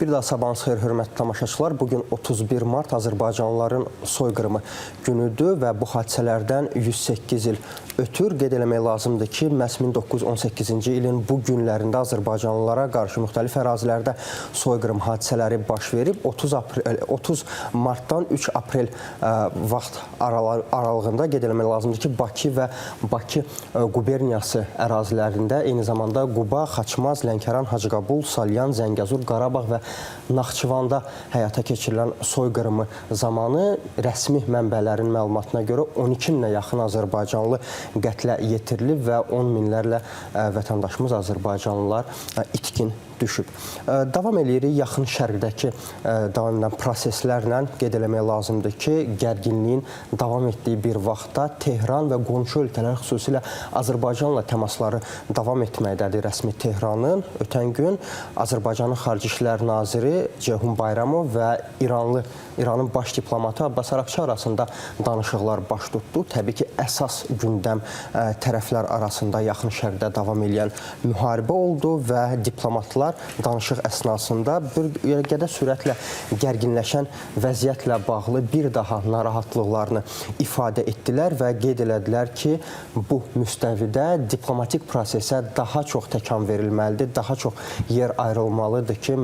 Bir daha sabahınız xeyir, hörmətli tamaşaçılar. Bugün 31 mart Azərbaycanlıların soyqırımı günüdür və bu hadisələrdən 108 il ötür. Qeyd eləmək lazımdır ki, məhz 1918-ci ilin bu günlərində Azərbaycanlılara qarşı müxtəlif ərazilərdə soyqırım hadisələri baş verib. 30 martdan 3 aprel vaxt aralığında qeyd eləmək lazımdır ki, Bakı və Bakı quberniyası ərazilərində, eyni zamanda Quba, Xaçmaz, Lənkəran, Hacıqabul, Salyan, Zəngəzur, Qarabağ və Naxçıvanda həyata keçirilən soyqırımı zamanı rəsmi mənbələrin məlumatına görə 12 minə yaxın Azərbaycanlı qətlə yetirilib və 10 minlərlə vətəndaşımız Azərbaycanlılar itkin düşüb. Davam eləyirik yaxın şərqdəki davam edən proseslərlə. Qeyd eləmək lazımdır ki, gərginliyin davam etdiyi bir vaxtda Tehran və qonşu ölkələr, xüsusilə Azərbaycanla təmasları davam etməkdədir rəsmi Tehranın. Ötən gün Azərbaycanın Xarici İşlər Naziri Ceyhun Bayramov və İranın baş diplomatı Abbas Araqçı arasında danışıqlar baş tutdu. Təbii ki, əsas gündəm tərəflər arasında yaxın şərqdə davam edən müharibə oldu və diplomatlar danışıq əsnasında bir qədər sürətlə gərginləşən vəziyyətlə bağlı bir daha narahatlıqlarını ifadə etdilər və qeyd elədilər ki, bu müstəvidə diplomatik prosesə daha çox təkan verilməlidir, daha çox yer ayrılmalıdır ki,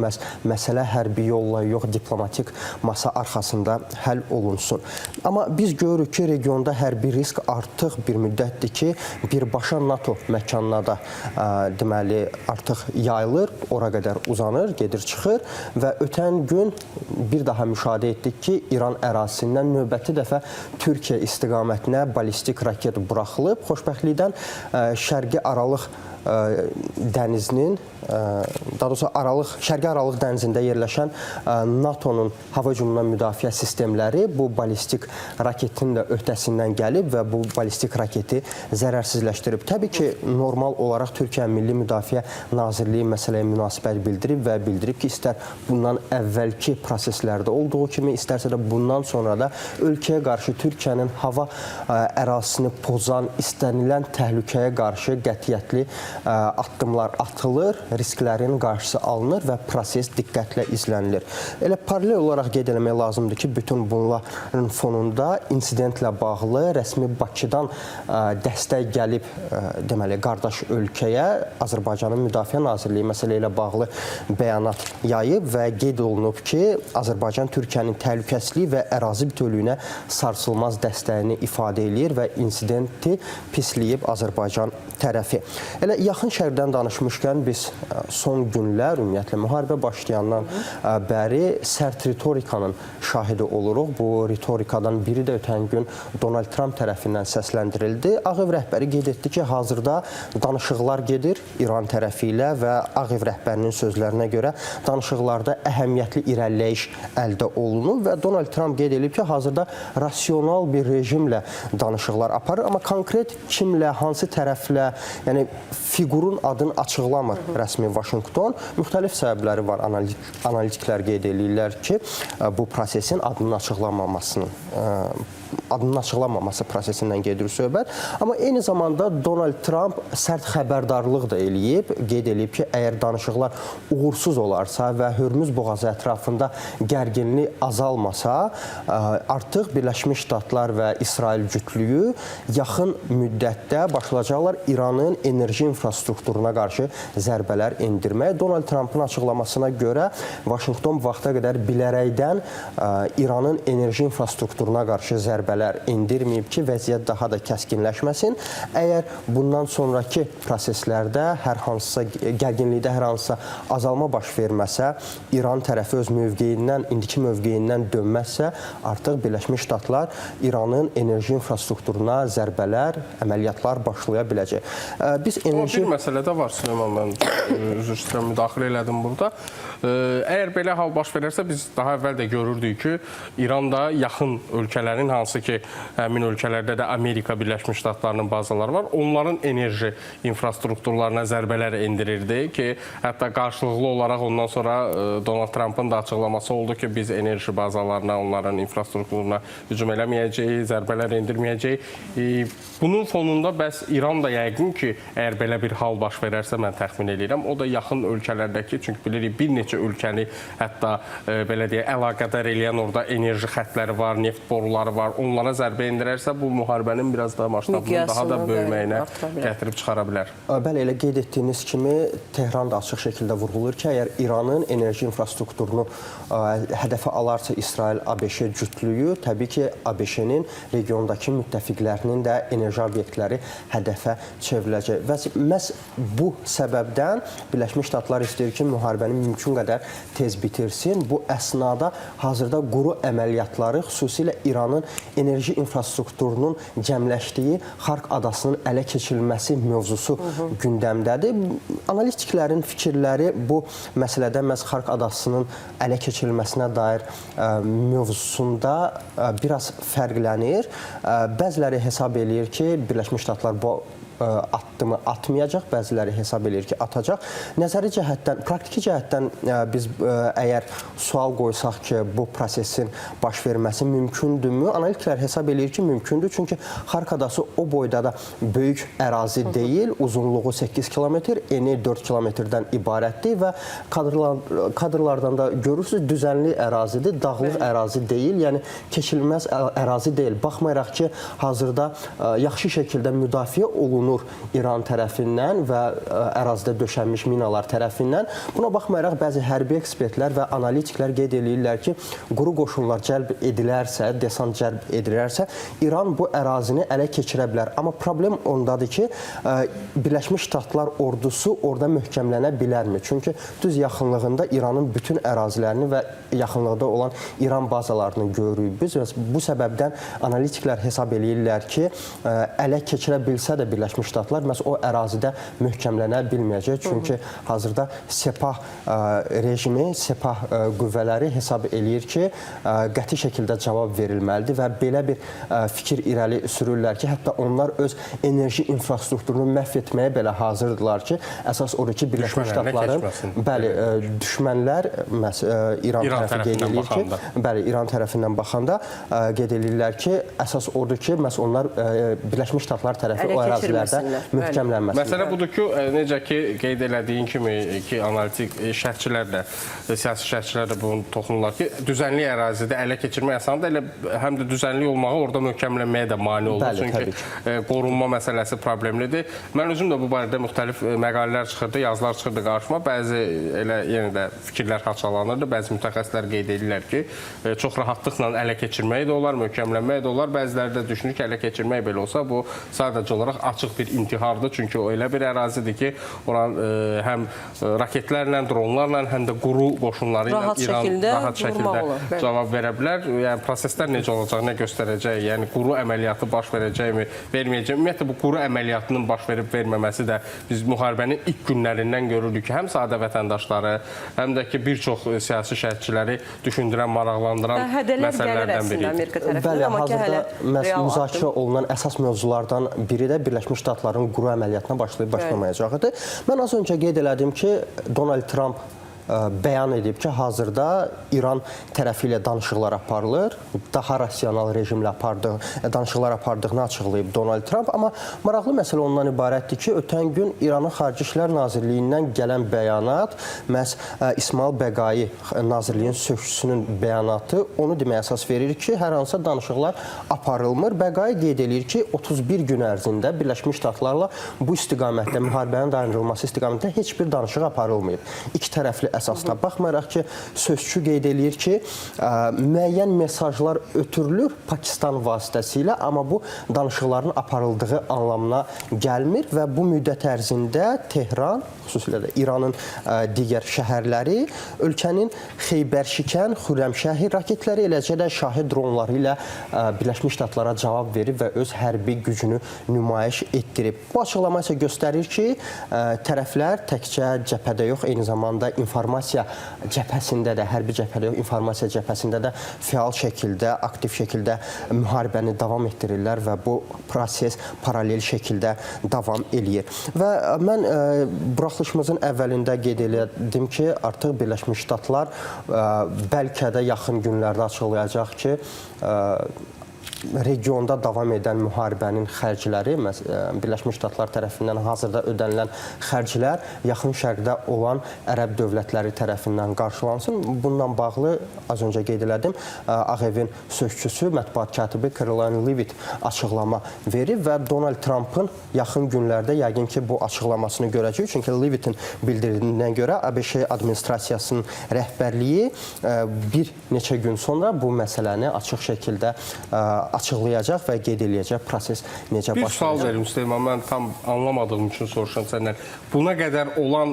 məsələ hərbi yolla yox, diplomatik masa arxasında həll olunsun. Amma biz görürük ki, regionda hərbi risk artıq bir müddətdir ki, birbaşa NATO məkanına da deməli artıq yayılır, ora qədər uzanır, gedir, çıxır və ötən gün bir daha müşahidə etdik ki, İran ərazisindən növbəti dəfə Türkiyə istiqamətinə ballistik raket buraxılıb. Xoşbəxtlikdən Şərqi Aralıq dənizinin, daha doğrusu Şərqi Aralıq dənizində yerləşən NATO-nun hava hücumundan müdafiə sistemləri bu ballistik raketin də öhdəsindən gəlib və bu ballistik raketi zərərsizləşdirib. Təbii ki, normal olaraq Türkiyə Milli Müdafiə Nazirliyi məsələyə münasibət bildirib və bildirib ki, istər bundan əvvəlki proseslərdə olduğu kimi, istərsə də bundan sonra da ölkəyə qarşı Türkiyənin hava ərazisini pozan, istənilən təhlükəyə qarşı qətiyyətli addımlar atılır, risklərin qarşısı alınır və proses diqqətlə izlənilir. Elə paralel olaraq qeyd eləmək lazımdır ki, bütün bunların fonunda insidentlə bağlı rəsmi Bakıdan dəstək gəlib, deməli, qardaş ölkəyə Azərbaycanın Müdafiə Nazirliyi məsələ ilə bağlı bəyanat yayıb və qeyd olunub ki, Azərbaycan Türkiyənin təhlükəsizlik və ərazi bütövlüyünə sarsılmaz dəstəyini ifadə eləyir və insidenti pisləyib Azərbaycan tərəfi. Elə yaxın şərqdən danışmışkən biz son günlər, ümumiyyətlə müharibə başlayandan bəri sərt ritorikanın şahidi oluruq. Bu ritorikadan biri də ötən gün Donald Trump tərəfindən səsləndirildi. Ağ Ev rəhbəri qeyd etdi ki, hazırda danışıqlar gedir İran tərəfi ilə və Ağ Ev rəhbərinin sözlərinə görə danışıqlarda əhəmiyyətli irəliləyiş əldə olunur və Donald Trump qeyd edib ki, hazırda rasional bir rejimlə danışıqlar aparır, amma konkret kimlə, hansı tərəflə, yəni fiqurun adını açıqlamır rəsmi Vaşinqton. Müxtəlif səbəbləri var. Analitiklər qeyd edirlər ki, bu prosesin adının açıqlanmaması prosesindən gedir söhbət. Amma eyni zamanda Donald Trump sərt xəbərdarlıq da eləyib. Qeyd edib ki, əgər danışıqlar uğursuz olarsa və Hörmüz boğazı ətrafında gərginlik azalmasa, artıq Birləşmiş Ştatlar və İsrail cütlüyü yaxın müddətdə başlayacaqlar İranın enerji infrastrukturuna qarşı zərbələr endirməyə. Donald Trumpın açıqlamasına görə Vaşinqton vaxta qədər bilərəkdən İranın enerji infrastrukturuna qarşı zərbələr endirməyib ki, vəziyyət daha da kəskinləşməsin. Əgər bundan sonraki proseslərdə hər hansısa gərginlikdə hər hansısa azalma baş verməsə, İran tərəfi öz mövqeyindən, indiki mövqeyindən dönməzsə, artıq Birləşmiş Ştatlar İranın enerji infrastrukturuna zərbələr, əməliyyatlar başlaya biləcək. Biz enerji... Bir məsələ də var, Süleyman, mən üzr istəyirəm, müdaxilə elədim burada. Əgər belə hal baş verərsə, biz daha əvvəl də görürdük ki, İran da yaxın ölkələrin hansısa hansı ki, həmin ölkələrdə də Amerika Birləşmiş Ştatlarının bazaları var. Onların enerji infrastrukturlarına zərbələr endirirdi ki, hətta qarşılıqlı olaraq ondan sonra Donald Trump'ın da açıqlaması oldu ki, biz enerji bazalarına, onların infrastrukturuna hücum eləməyəcəyik, zərbələr endirməyəcəyik. Bunun fonunda bəs İran da yəqin ki, əgər belə bir hal baş verərsə, mən təxmin edirəm, o da yaxın ölkələrdəki, çünki bilirik, bir neçə ölkəni hətta belə deyək, əlaqədar eləyən orada enerji xətləri var, neft boruları var, onlara zərbə endirərsə, bu müharibənin biraz daha masştabını daha da böyüməyinə gətirib çıxara bilər. Bəli, elə qeyd etdiyiniz kimi, Tehran da açıq şəkildə vurğulayır ki, əgər İranın enerji infrastrukturunu hədəfə alarsa İsrail ABŞ cütlüyü, təbii ki, ABŞ-nin regiondakı müttəfiqlərinin də enerji obyektləri hədəfə çevriləcək. Və məhz bu səbəbdən Birləşmiş Ştatlar istəyir ki, müharibəni mümkün qədər tez bitirsin. Bu əsnada hazırda quru əməliyyatları, xüsusilə İranın enerji infrastrukturunun cəmləşdiyi Xark adasının ələ keçirilməsi mövzusu gündəmdədir. Analitiklərin fikirləri bu məsələdə məhz Xark adasının ələ keçirilməsinə dair mövzusunda biraz fərqlənir. Bəziləri hesab eləyir ki, Birləşmiş Ştatlar bu addımı atmayacaq, bəziləri hesab edir ki, atacaq. Nəzəri cəhətdən, praktiki cəhətdən biz əgər sual qoysaq ki, bu prosesin baş verməsi mümkündürmü? Analitiklər hesab edir ki, mümkündür. Çünki Xark adası o boyda da böyük ərazi deyil, uzunluğu 8 kilometr, eni 4 kilometrdən ibarətdir və kadrlardan da görürsünüz, düzənli ərazidir, dağlıq ərazi deyil, yəni keçilməz ərazi deyil. Baxmayaraq ki, hazırda yaxşı şəkildə müdafiə olunur İran tərəfindən və ərazidə döşənmiş minalar tərəfindən. Buna baxmayaraq bəzi hərbi ekspertlər və analitiklər qeyd edirlər ki, quru qoşunlar cəlb edilərsə, desant cəlb edilərsə, İran bu ərazini ələ keçirə bilər. Amma problem ondadır ki, Birləşmiş Ştatlar ordusu orada möhkəmlənə bilərmi? Çünki düz yaxınlığında İranın bütün ərazilərini və yaxınlıqda olan İran bazalarını görürük biz. Bu səbəbdən analitiklər hesab edirlər ki, ələ keçirə bilsə də Birləşmiş Ştatlar məhz o ərazidə möhkəmlənə bilməyəcək. Çünki hazırda Sepah rejimi, Sepah qüvvələri hesab eləyir ki, qəti şəkildə cavab verilməlidir və belə bir fikir irəli sürürlər ki, hətta onlar öz enerji infrastrukturunu məhv etməyə belə hazırdırlar ki, əsas odur ki, Birləşmiş Ştatların düşmənlər İran tərəfi qeyd edir ki, bəli, İran tərəfindən baxanda qeyd edirlər ki, əsas odur ki, məhz onlar Birləşmiş Ştatlar tərəfi o ərazilərdə möhkəmlənməsinlər. Məsələ budur ki, necə ki, qeyd elədiyin kimi ki, analitik şərhçilər də, siyasi şərhçilər də bunu toxunurlar ki, düzənli ərazidə ələ keçirmək asandır, elə həm də düzənli olmağı orada möhkəmlənməyə də mane olur. Çünki qorunma məsələsi problemlidir. Mən özüm də bu barədə müxtəlif məqalələr çıxırdı, yazılar çıxırdı qarşıma. Bəzi elə yenə də fikirlər haçalanırdı. Bəzi mütəxəssislər qeyd edirlər ki, çox rahatlıqla ələ keçirmək də olar, möhkəmlənmək də olar. Bəziləri də düşünür ki, ələ keçirmək belə olsa, bu sadəcə olaraq açıq bir intihardır. Çünki o elə bir ərazidir ki, oran həm raketlərlə, dronlarla, həm də quru qoşunları ilə İran rahat şəkildə cavab verə bilər. Yəni, proseslər necə olacaq, nə göstərəcək, yəni quru əməliyyatı baş verəcəkmi, verməyəcək. Ümumiyyətlə, bu quru əməliyyatının baş verib verməməsi də biz müharibənin ilk günlərindən görürdük ki, həm sadə vətəndaşları, həm də ki, bir çox siyasi şərhçiləri düşündürən, maraqlandıran məsələlərdən biridir. Bəli, hazırda müzakirə olunan əsas mövzulardan biri də Birləşmiş Ştatların quru əməliyyatına başlamayacaqdır. Mən az öncə qeyd elədim ki, Donald Trump bəyan edib ki, hazırda İran tərəfi ilə danışıqlar aparılır, daha rasional rejimlə danışıqlar apardığını açıqlayıb Donald Trump. Amma maraqlı məsələ ondan ibarətdir ki, ötən gün İranın Xarici İşlər Nazirliyindən gələn bəyanat, məhz İsmail Bəqai Nazirliyin sözçüsünün bəyanatı onu deməyə əsas verir ki, hər hansısa danışıqlar aparılmır. Bəqai qeyd edir ki, 31 gün ərzində Birləşmiş Ştatlarla bu istiqamətdə, müharibənin dayandırılması istiqamətdə heç bir danışıq aparılmayıb. İki tərəfli əsasına baxmayaraq ki, sözçü qeyd edir ki, müəyyən mesajlar ötürülür Pakistan vasitəsilə, amma bu danışıqların aparıldığı anlamına gəlmir və bu müddət ərzində Tehran, xüsusilə də İranın digər şəhərləri, ölkənin Xeybər-Şikən, Xürrəmşəhi raketləri, eləcə də şahid dronları ilə Birləşmiş Ştatlara cavab verib və öz hərbi gücünü nümayiş etdirib. Bu açıqlama isə göstərir ki, tərəflər təkcə cəbhədə yox, eyni zamanda informasiya informasiya cəbhəsində də, hərbi cəbhədə yox, informasiya cəbhəsində də fəal şəkildə, aktiv şəkildə müharibəni davam etdirirlər və bu proses paralel şəkildə davam eləyir. Və mən buraxılışımızın əvvəlində qeyd elədim ki, artıq Birləşmiş Ştatlar bəlkə də yaxın günlərdə açıqlayacaq ki, regionda davam edən müharibənin xərcləri, Birləşmiş Ştatlar tərəfindən hazırda ödənilən xərclər yaxın şərqdə olan ərəb dövlətləri tərəfindən qarşılansın. Bununla bağlı az öncə qeyd elədim, Ağ Evin sözçüsü, mətbuat katibi Caroline Leavitt açıqlama verib və Donald Trumpın yaxın günlərdə yəqin ki, bu açıqlamasını görəcək. Çünki Leavittin bildirdiyinə görə ABŞ administrasiyasının rəhbərliyi bir neçə gün sonra bu məsələni açıq şəkildə açıqlayacaq və qeyd eləyəcək proses necə başlayacaq. Bir sual verim Süleyman, mən tam anlamadığım üçün soruşan səndən. Buna qədər olan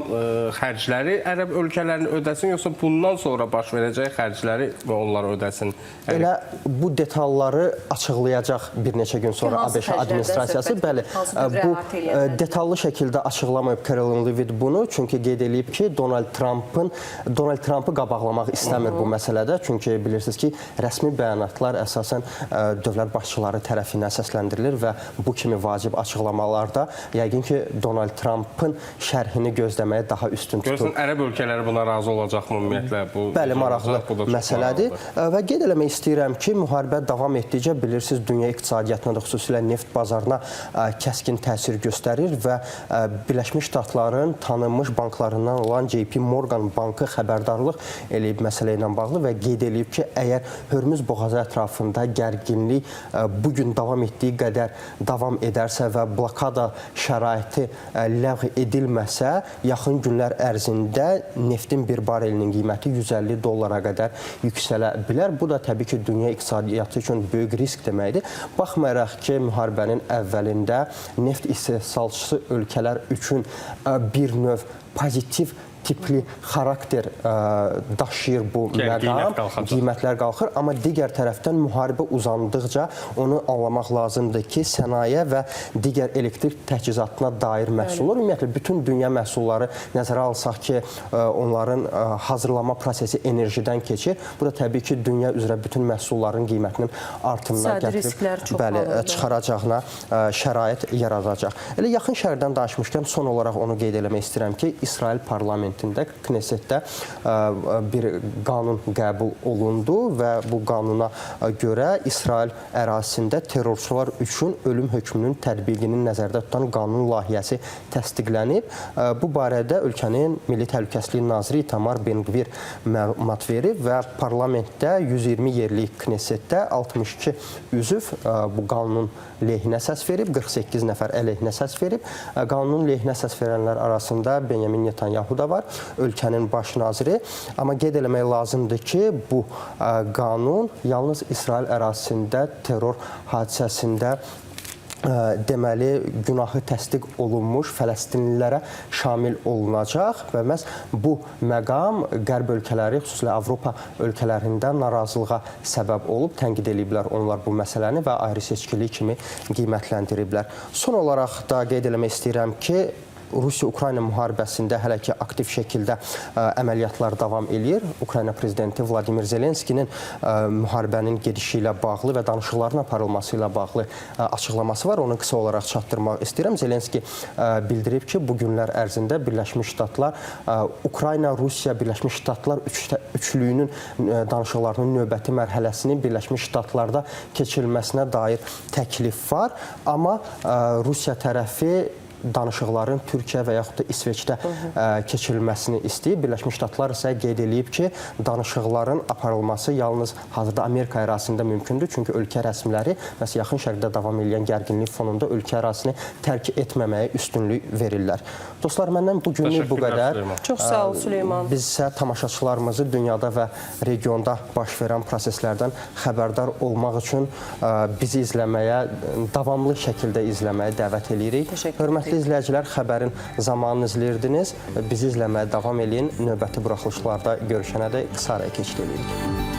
xərcləri ərəb ölkələrini ödəsin, yoxsa bundan sonra baş verəcək xərcləri onlar ödəsin? Elə bu detalları açıqlayacaq bir neçə gün sonra ABŞ administrasiyası. Bəli, bu detallı şəkildə açıqlamayıb Caroline Leavitt bunu, çünki qeyd eləyib ki, Donald Trumpı qabaqlamaq istəmir bu məsələdə. Çünki bilirsiniz ki, rəsmi bəyanatlar əsasən dövlət başçıları tərəfindən səsləndirilir və bu kimi vacib açıqlamalarda yəqin ki, Donald Trumpın şərhini gözləməyə daha üstün tutur. Görürsən, ərəb ölkələri buna razı olacaqmı ümumiyyətlə? Bəli, maraqlı məsələdir və qeyd eləmək istəyirəm ki, müharibə davam etdikcə bilirsiniz, dünya iqtisadiyyatına da xüsusilə neft bazarına kəskin təsir göstərir və Birləşmiş Ştatların tanınmış banklarından olan JP Morgan bankı xəbərdarlıq eləyib məsələ ilə bağlı və qeyd eləyib ki, əgər Hörmüz boğazı ətrafında gərginlik bugün davam etdiyi qədər davam edərsə və blokada şəraiti ləğv edilməsə, yaxın günlər ərzində neftin bir barelinin qiyməti $150 qədər yüksələ bilər. Bu da təbii ki, dünya iqtisadiyyatı üçün böyük risk deməkdir. Baxmayaraq ki, müharibənin əvvəlində neft istehsalçısı ölkələr üçün bir növ pozitiv tipli xarakter daşıyır bu məqam, qiymətlər qalxır. Amma digər tərəfdən müharibə uzandıqca onu anlamaq lazımdır ki, sənaye və digər elektrik təchizatına dair məhsullar, ümumiyyətlə bütün dünya məhsulları nəzərə alsaq ki, onların hazırlama prosesi enerjidən keçir. Bu da təbii ki, dünya üzrə bütün məhsulların qiymətinin artımına gətirib çıxaracağına şərait yaradacaq. Elə yaxın şərqdən danışmışkən son olaraq onu qeyd eləmək istəyirəm ki, İsrail parlamentində, Knessetdə bir qanun qəbul olundu və bu qanuna görə İsrail ərazisində terrorçular üçün ölüm hökmünün tətbiqinin nəzərdə tutan qanun layihəsi təsdiqlənib. Bu barədə ölkənin Milli Təhlükəsizlik naziri Itamar Ben-Gvir məlumat verib və parlamentdə 120 yerlik Knessetdə 62 üzv bu qanunun lehinə səs verib, 48 nəfər əleyhinə səs verib. Qanunun lehinə səs verənlər arasında Benyamin Netanyahu da var, ölkənin baş naziri. Amma qeyd eləmək lazımdır ki, bu qanun yalnız İsrail ərazisində terror hadisəsində deməli, günahı təsdiq olunmuş fələstinlilərə şamil olunacaq və məhz bu məqam qərb ölkələri, xüsusilə Avropa ölkələrində narazılığa səbəb olub, tənqid ediblər onlar bu məsələni və ayrı seçkilik kimi qiymətləndiriblər. Son olaraq da qeyd eləmək istəyirəm ki, Rusiya-Ukrayna müharibəsində hələ ki aktiv şəkildə əməliyyatlar davam eləyir. Ukrayna prezidenti Vladimir Zelenskinin müharibənin gedişi ilə bağlı və danışıqların aparılması ilə bağlı açıqlaması var. Onu qısa olaraq çatdırmaq istəyirəm. Zelenski bildirib ki, bu günlər ərzində Birləşmiş Ştatlar, Ukrayna, Rusiya, Birləşmiş Ştatlar üçlüyünün danışıqlarının növbəti mərhələsini Birləşmiş Ştatlarda keçirilməsinə dair təklif var. Amma Rusiya tərəfi danışıqların Türkiyə və yaxud da İsveçdə keçirilməsini istəyib. Birləşmiş Ştatlar isə qeyd edib ki, danışıqların aparılması yalnız hazırda Amerika ərazisində mümkündür. Çünki ölkə rəsmiləri yaxın şərqdə davam edən gərginlik fonunda ölkə ərazisini tərk etməməyə üstünlük verirlər. Dostlar, məndən bu günlük bu qədər. Çox sağ ol Süleyman. Biz isə tamaşaçılarımızı dünyada və regionda baş verən proseslərdən xəbərdar olmaq üçün bizi izləməyə, davamlı şəkildə izləməyə dəvət edirik. Hörmətli izləyicilər, xəbərin zamanını izləyirdiniz. Bizi izləməyə davam edin. Növbəti buraxılışlarda görüşənə də qısa araya keçid edirik.